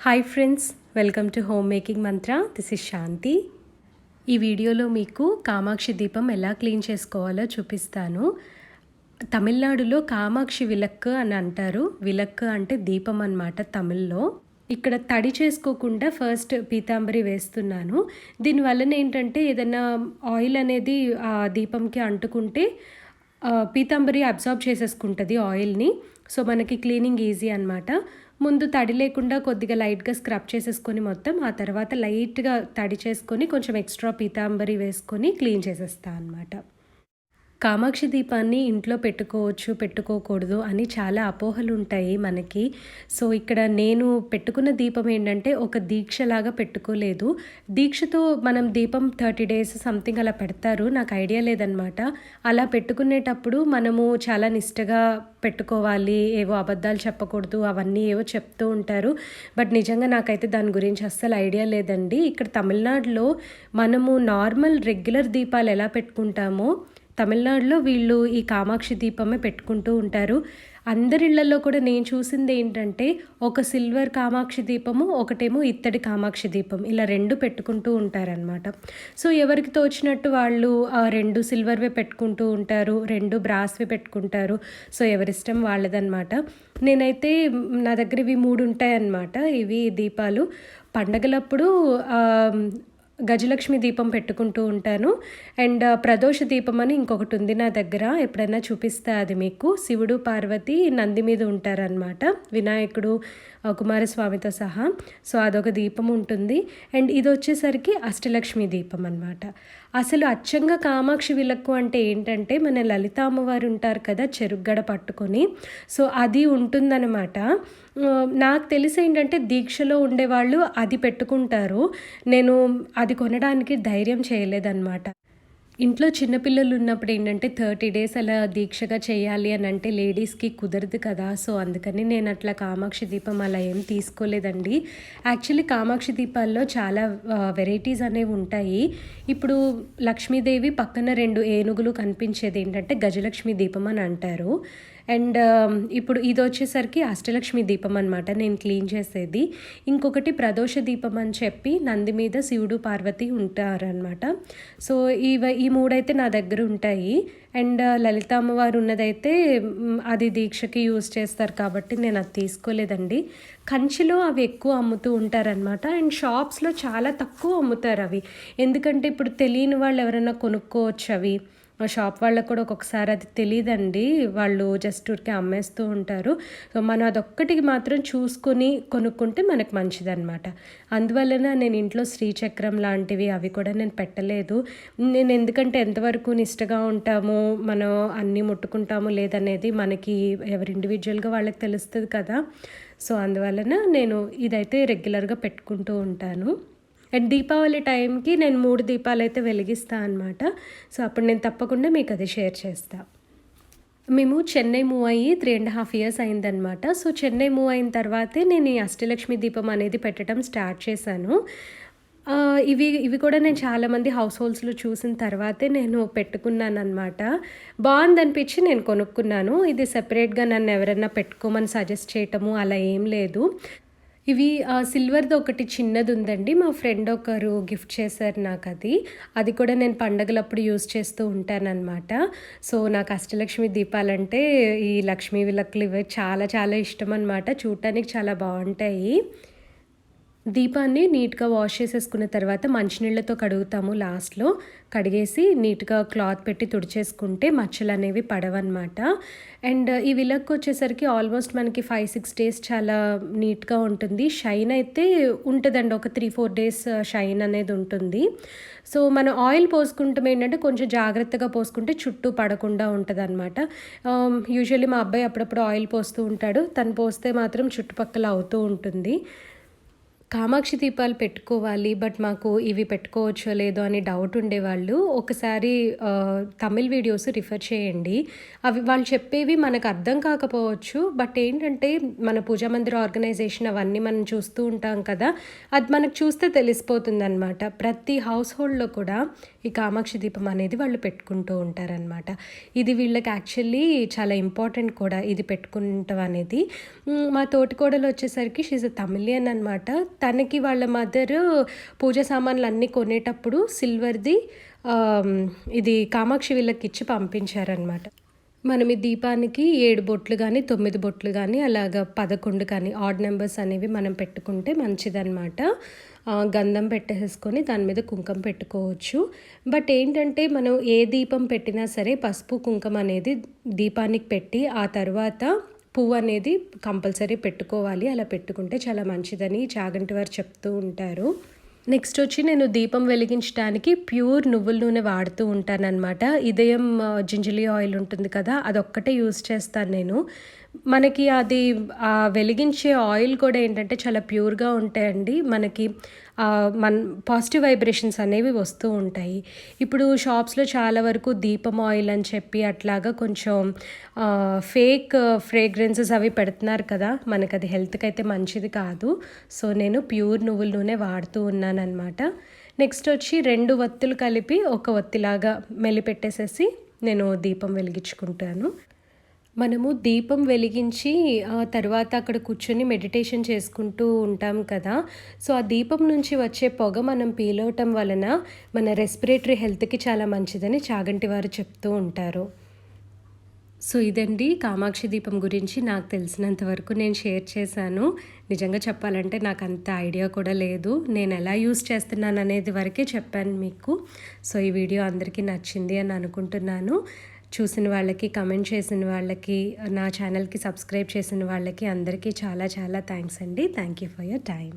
Hi friends, welcome to home making Mantra. This is శాంతి. ఈ వీడియోలో మీకు కామాక్షి దీపం ఎలా క్లీన్ చేసుకోవాలో చూపిస్తాను. తమిళనాడులో కామాక్షి విలక్కు అని అంటారు. విలక్కు అంటే దీపం అన్నమాట తమిళ్లో. ఇక్కడ తడి చేసుకోకుండా ఫస్ట్ పీతాంబరి వేస్తున్నాను. దీనివలన ఏంటంటే ఏదైనా ఆయిల్ అనేది ఆ దీపంకి అంటుకుంటే పీతాంబరి అబ్జార్బ్ చేసేసుకుంటుంది ఆయిల్ని. సో మనకి క్లీనింగ్ ఈజీ అనమాట. ముందు తడి లేకుండా కొద్దిగా లైట్గా స్క్రబ్ చేసేసుకొని మొత్తం, ఆ తర్వాత లైట్గా తడి చేసుకొని కొంచెం ఎక్స్ట్రా పీతాంబరి వేసుకొని క్లీన్ చేసేస్తాను అనమాట. కామాక్షి దీపాన్ని ఇంట్లో పెట్టుకోవచ్చు, పెట్టుకోకూడదు అని చాలా అపోహలు ఉంటాయి మనకి. సో ఇక్కడ నేను పెట్టుకున్న దీపం ఏంటంటే ఒక దీక్షలాగా పెట్టుకోలేదు. దీక్షతో మనం దీపం 30 days సంథింగ్ అలా పెడతారు, నాకు ఐడియా లేదనమాట. అలా పెట్టుకునేటప్పుడు మనము చాలా నిష్టగా పెట్టుకోవాలి, ఏవో అబద్ధాలు చెప్పకూడదు, అవన్నీ ఏవో చెప్తూ ఉంటారు. బట్ నిజంగా నాకైతే దాని గురించి అస్సలు ఐడియా లేదండి. ఇక్కడ తమిళనాడులో మనము నార్మల్ రెగ్యులర్ దీపాలు ఎలా పెట్టుకుంటామో తమిళనాడులో వీళ్ళు ఈ కామాక్షి దీపమే పెట్టుకుంటూ ఉంటారు. అందరిళ్లలో కూడా నేను చూసింది ఏంటంటే ఒక సిల్వర్ కామాక్షి దీపము, ఒకటేమో ఇత్తడి కామాక్షి దీపం, ఇలా 2 పెట్టుకుంటూ ఉంటారనమాట. సో ఎవరికి తోచినట్టు వాళ్ళు 2 సిల్వర్వే పెట్టుకుంటూ ఉంటారు, 2 బ్రాస్వే పెట్టుకుంటారు. సో ఎవరిష్టం వాళ్ళదనమాట. నేనైతే నా దగ్గర ఇవి 3 ఉంటాయన్నమాట. ఇవి దీపాలు పండగలప్పుడు గజలక్ష్మి దీపం పెట్టుకుంటూ ఉంటాను. అండ్ ప్రదోష దీపం అని ఇంకొకటి ఉంది నా దగ్గర, ఎప్పుడైనా చూపిస్తా అది మీకు. శివుడు పార్వతి నంది మీద ఉంటారనమాట, వినాయకుడు కుమారస్వామితో సహా. సో అదొక దీపం ఉంటుంది. అండ్ ఇది వచ్చేసరికి అష్టలక్ష్మి దీపం అనమాట. అసలు అచ్చంగా కామాక్షి విలక్కు అంటే ఏంటంటే మన లలిత అమ్మవారు ఉంటారు కదా చెరుగ్గడ పట్టుకొని, సో అది ఉంటుందన్నమాట. నాకు తెలిసి ఏంటంటే దీక్షలో ఉండేవాళ్ళు అది పెట్టుకుంటారు. నేను అది కొనడానికి ధైర్యం చేయలేదన్నమాట. ఇంట్లో చిన్నపిల్లలు ఉన్నప్పుడు ఏంటంటే 30 days అలా దీక్షగా చేయాలి అని అంటే లేడీస్కి కుదరదు కదా. సో అందుకని నేను అట్లా కామాక్షి దీపం అలా ఏం తీసుకోలేదండి. యాక్చువల్లీ కామాక్షి దీపాల్లో చాలా వెరైటీస్ అనేవి ఉంటాయి. ఇప్పుడు లక్ష్మీదేవి పక్కన 2 ఏనుగులు కనిపించేది ఏంటంటే గజలక్ష్మి దీపం అని అంటారు. అండ్ ఇప్పుడు ఇది వచ్చేసరికి అష్టలక్ష్మి దీపం అనమాట నేను క్లీన్ చేసేది. ఇంకొకటి ప్రదోష దీపం అని చెప్పి నంది మీద శివుడు పార్వతి ఉంటారనమాట. సో ఈ 3 అయితే నా దగ్గర ఉంటాయి. అండ్ లలిత అమ్మవారు ఉన్నదైతే అది దీక్షకి యూజ్ చేస్తారు కాబట్టి నేను అది తీసుకోలేదండి. కంచిలో అవి ఎక్కువ అమ్ముతూ ఉంటారనమాట. అండ్ షాప్స్లో చాలా తక్కువ అమ్ముతారు అవి, ఎందుకంటే ఇప్పుడు తెలియని వాళ్ళు ఎవరైనా కొనుక్కోవచ్చు అవి. షాప్ వాళ్ళకు కూడా ఒక్కొక్కసారి అది తెలియదండి, వాళ్ళు జస్ట్ ఊరికే అమ్మేస్తూ ఉంటారు. సో మనం అదొక్కటికి మాత్రం చూసుకొని కొనుక్కుంటే మనకు మంచిదన్నమాట. అందువలన నేను ఇంట్లో శ్రీచక్రం లాంటివి అవి కూడా నేను పెట్టలేదు. నేను ఎందుకంటే ఎంతవరకు నిష్టగా ఉంటాము, మనం అన్నీ ముట్టుకుంటాము లేదనేది మనకి ఎవరి ఇండివిజువల్గా వాళ్ళకి తెలుస్తుంది కదా. సో అందువలన నేను ఇదైతే రెగ్యులర్గా పెట్టుకుంటూ ఉంటాను. అండ్ దీపావళి టైంకి నేను 3 దీపాలు అయితే వెలిగిస్తాను అనమాట. సో అప్పుడు నేను తప్పకుండా మీకు అది షేర్ చేస్తాను. మేము చెన్నై మూవ్ అయ్యి 3.5 years అయిందనమాట. సో చెన్నై మూవ్ అయిన తర్వాతే నేను ఈ అష్టలక్ష్మి దీపం అనేది పెట్టడం స్టార్ట్ చేశాను. ఇవి కూడా నేను చాలామంది హౌస్ హోల్డ్స్లో చూసిన తర్వాతే నేను పెట్టుకున్నాను అనమాట. బాగుందనిపించి నేను కొనుక్కున్నాను. ఇది సెపరేట్గా నన్ను ఎవరైనా పెట్టుకోమని సజెస్ట్ చేయటము అలా ఏం లేదు. ఇవి సిల్వర్ది ఒకటి చిన్నది ఉందండి, మా ఫ్రెండ్ ఒకరు గిఫ్ట్ చేశారు నాకు. అది కూడా నేను పండగలప్పుడు యూజ్ చేస్తూ ఉంటానన్నమాట. సో నాకు అష్టలక్ష్మి దీపాలంటే ఈ లక్ష్మీ విలక్కులు ఇవి చాలా చాలా ఇష్టం అనమాట. చూడటానికి చాలా బాగుంటాయి. దీపాన్ని నీట్గా వాష్ చేసేసుకున్న తర్వాత మంచినీళ్ళతో కడుగుతాము లాస్ట్లో. కడిగేసి నీట్గా క్లాత్ పెట్టి తుడిచేసుకుంటే మచ్చలు అనేవి పడవన్నమాట. అండ్ ఈ విలక్కు వచ్చేసరికి ఆల్మోస్ట్ మనకి 5-6 days చాలా నీట్గా ఉంటుంది. షైన్ అయితే ఉంటుందండి, ఒక 3-4 days షైన్ అనేది ఉంటుంది. సో మనం ఆయిల్ పోసుకుంటాం ఏంటంటే కొంచెం జాగ్రత్తగా పోసుకుంటే చుట్టూ పడకుండా ఉంటుంది అనమాట. యూజువల్లీ మా అబ్బాయి అప్పుడప్పుడు ఆయిల్ పోస్తూ ఉంటాడు, తను పోస్తే మాత్రం చుట్టుపక్కల అవుతూ ఉంటుంది. కామాక్షి దీపాలు పెట్టుకోవాలి. బట్ మాకు ఇవి పెట్టుకోవచ్చో లేదో అని డౌట్ ఉండేవాళ్ళు ఒకసారి తమిళ్ వీడియోస్ రిఫర్ చేయండి. అవి వాళ్ళు చెప్పేవి మనకు అర్థం కాకపోవచ్చు. బట్ ఏంటంటే మన పూజా మందిర ఆర్గనైజేషన్ అవన్నీ మనం చూస్తూ ఉంటాం కదా! అది మనకు చూస్తే తెలిసిపోతుందనమాట. ప్రతి హౌస్ హోల్డ్‌లో కూడా ఈ కామాక్షి దీపం అనేది వాళ్ళు పెట్టుకుంటూ ఉంటారనమాట. ఇది వీళ్ళకి యాక్చువల్లీ చాలా ఇంపార్టెంట్ కూడా ఇది పెట్టుకుంటం అనేది. మా తోటికోడలు వచ్చేసరికి షీ ఈజ్ ఎ తమిళియన్ అనమాట. తనకి వాళ్ళ మదరు పూజ సామాన్లు అన్నీ కొనేటప్పుడు సిల్వర్‌ది ఇది కామాక్షి వీళ్ళకిచ్చి పంపించారనమాట. మనం ఈ దీపానికి 7 బొట్లు గానీ, 9 బొట్లు గానీ, అలాగా 11 కానీ ఆడ్ నెంబర్స్ అనేవి మనం పెట్టుకుంటే మంచిదనమాట. గంధం పెట్టేసేసుకొని దాని మీద కుంకుమ పెట్టుకోవచ్చు. బట్ ఏంటంటే మనం ఏ దీపం పెట్టినా సరే పసుపు, కుంకుమ అనేది దీపానికి పెట్టి ఆ తర్వాత పువ్వు అనేది కంపల్సరీ పెట్టుకోవాలి. అలా పెట్టుకుంటే చాలా మంచిదని చాగంటి వారు చెప్తూ ఉంటారు. నెక్స్ట్ వచ్చి నేను దీపం వెలిగించడానికి ప్యూర్ నువ్వుల నూనె వాడుతూ ఉంటానన్నమాట. ఇదయం జింజలి ఆయిల్ ఉంటుంది కదా, అదొక్కటే యూజ్ చేస్తాను నేను. మనకి అది వెలిగించే ఆయిల్ కూడా ఏంటంటే చాలా ప్యూర్‌గా ఉంటాయండి. మనకి పాజిటివ్ వైబ్రేషన్స్ అనేవి వస్తూ ఉంటాయి. ఇప్పుడు షాప్స్‌లో చాలా వరకు దీపం ఆయిల్ అని చెప్పి అట్లాగా కొంచెం ఫేక్ ఫ్రేగ్రెన్సెస్ అవి పెడుతున్నారు కదా! మనకది హెల్త్‌కైతే మంచిది కాదు. సో, నేను ప్యూర్ నువ్వుల నూనె వాడుతూ ఉన్నాననమాట. నెక్స్ట్ వచ్చి 2 వత్తులు కలిపి ఒక వత్తిలాగా మెలిపెట్టేసేసి నేను దీపం వెలిగించుకుంటాను. మనము దీపం వెలిగించి తర్వాత అక్కడ కూర్చొని మెడిటేషన్ చేసుకుంటూ ఉంటాం కదా! సో, ఆ దీపం నుంచి వచ్చే పొగ మనం పీలవటం వలన మన రెస్పిరేటరీ హెల్త్‌కి చాలా మంచిదని చాగంటి వారు చెప్తూ ఉంటారు. సో, ఇదండి కామాక్షి దీపం గురించి నాకు తెలిసినంత వరకు నేను షేర్ చేశాను. నిజంగా చెప్పాలంటే నాకంత ఐడియా కూడా లేదు. నేను ఎలా యూజ్ చేస్తున్నాననేది వరకే చెప్పాను మీకు. సో, ఈ వీడియో అందరికీ నచ్చింది అని అనుకుంటున్నాను. చూసిన వాళ్ళకి, కమెంట్ చేసిన వాళ్ళకి, నా ఛానల్‌కి సబ్స్క్రైబ్ చేసిన వాళ్ళకి అందరికీ చాలా చాలా థ్యాంక్స్ అండి. Thank you for your time.